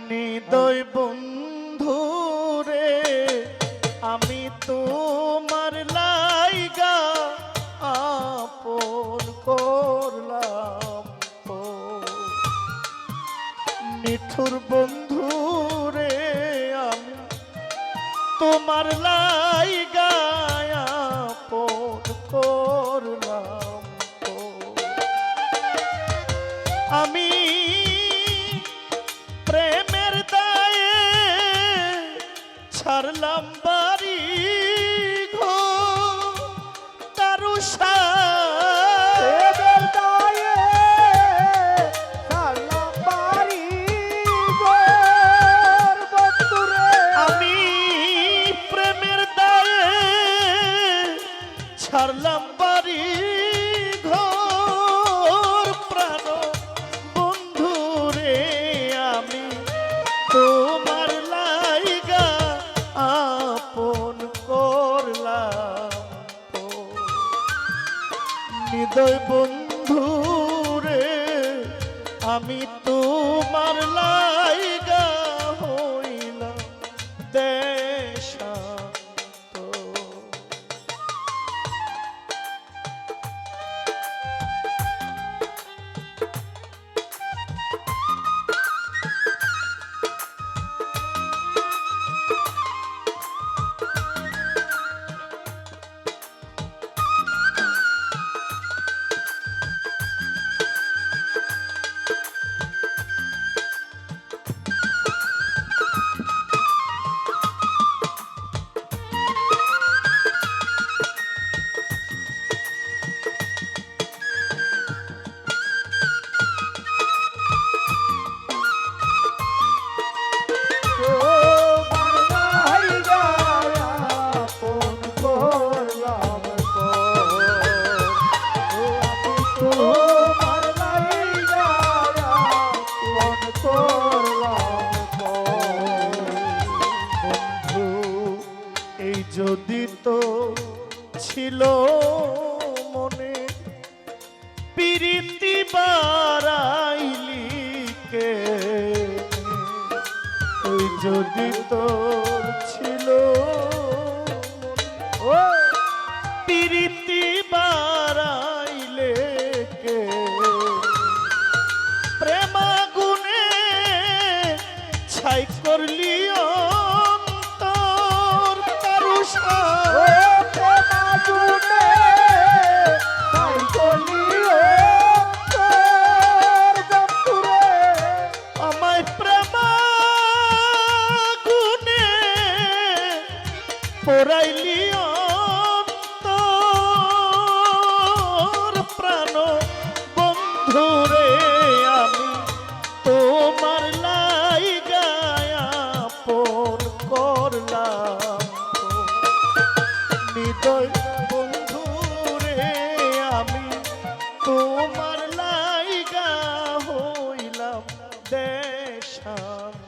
নিদয় বন্ধু রে আমি তোমার লাইগা আপন করলাম তো নিঠুর বন্ধু রে আমি তোমার লাইগা আপন করলাম তো আমি প্রেমের দায়ে ছাড়লাম বাড়ি ঘর তারুষা প্রেমের দায়ে ছাড়লাম বাড়ি ঘর বন্ধুরে আমি প্রেমের দায়ে ছাড়লাম বাড়ি ঘর প্রাণ বন্ধু রে আমি তোমার লাইগা আপন করলাম তো হৃদয় বন্ধু রে আমি তোমার লাইগা হইলাম দেশান্ত যদি তো ছিল মনে প্রীতি বাড়াইলি কে ওই যদি তো ছিল প্রীতি বাড়াইলে কে প্রেমাগুনে ছাই করলি অন্তর তারুষা প্রেমাগুনে ছাই করলি অন্তর বন্ধুরে আমায় প্রেমাগুনে পোড়াইলি অন্তর প্রাণ বন্ধুরে আমি তোমার লাইগা আপন করলাম হৃদয় বন্ধুরে আমি তোমার লাইগা হইলাম দেশান্ত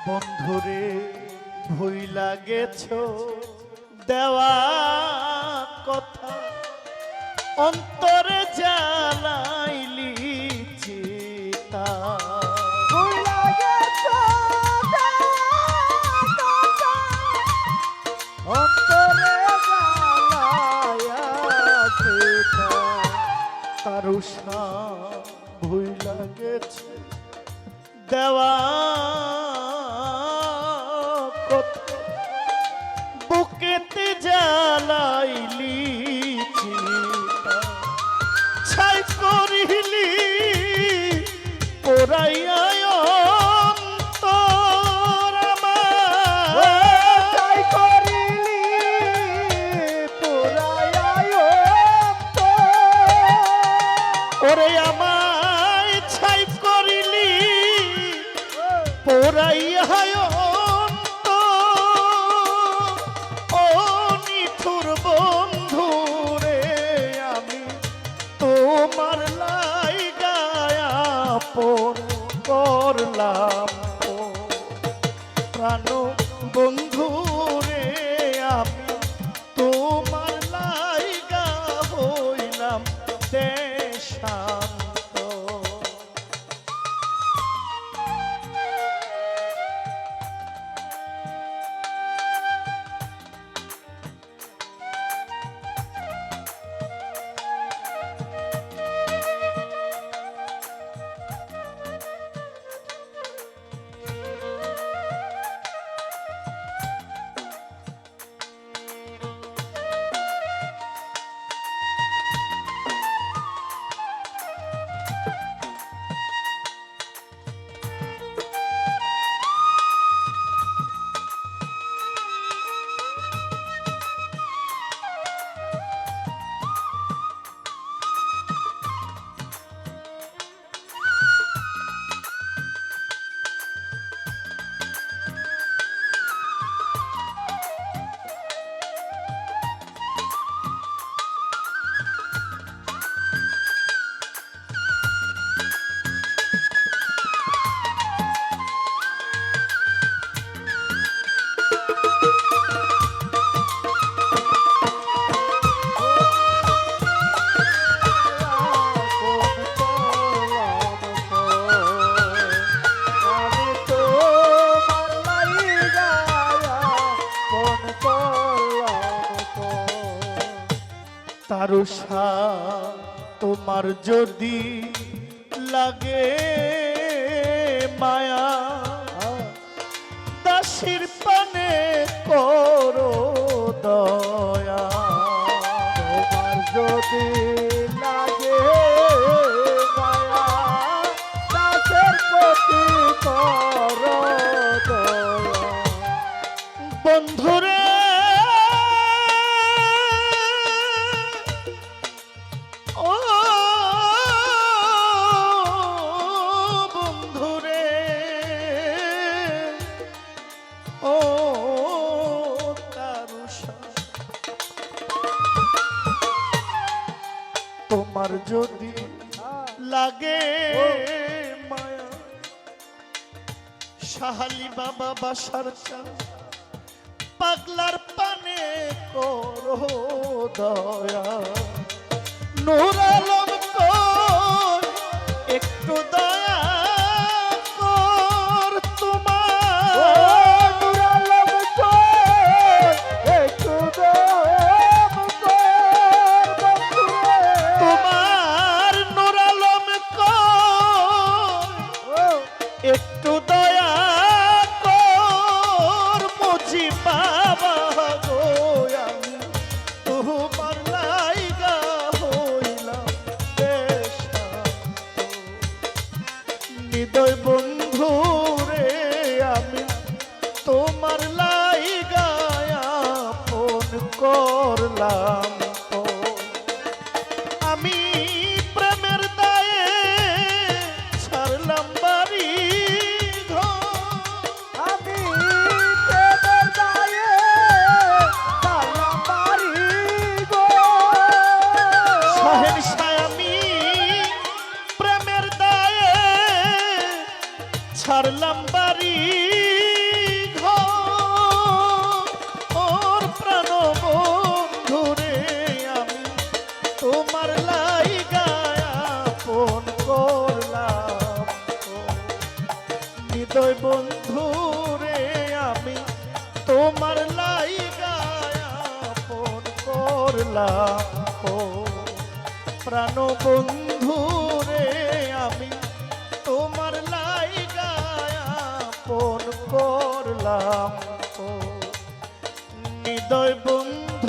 বন্ধুরে ভুইলা গেছো দেওয়া কথা অন্তরে জ্বালাইলি চিতা ভুইলা গেছো অন্তরে জ্বালায়া চিতা তারুষা ভুইলা গেছে দেওয়া করলাম ও প্রাণ বন্ধু রে আমি তোমার লাইগা হইলাম দেশান্ত। তারুষা তোমার যদি লাগে মায়া দাসির পানে করো দয়া। তোমার যদি লাগে মায়া দাসের প্রতি করো দয়া। বন্ধুরে ও বন্ধুরে ও তারুষা তোমার যদি লাগে মায়া শাহালি বাবা বাসার চা পাগলার পানে করো দয়া। নূর আলম কর একটু দয়া কর তোমার নূর আলম কর একটু দয়া কর বন্ধুরে। তোমার নূর আলম কর একটু দয়া কর মুজি বাবা গো আমি তোমার লাইগা হইলাম দেশান্ত। হৃদয় বন্ধু রে আমি তোমার লাইগা আপন করলাম ও। আমি প্রেমের দায়ে ছাড়লাম বাড়ি ঘর। আমি প্রেমের দায়ে সালাম বাড়ি গো। সহেনশাহ আমি প্রেমের দায়ে ছাড়লাম বাড়ি ঘর। ওর প্রাণ বন্ধু রে আমি তোমার লাইগা আপন করলাম ও। হৃদয় বন্ধু রে আমি তোমার লাইগা আপন করলাম ও। প্রাণ বন্ধু রে আমি তোমার লাইগা আপন করলাম ও। হৃদয় বন্ধু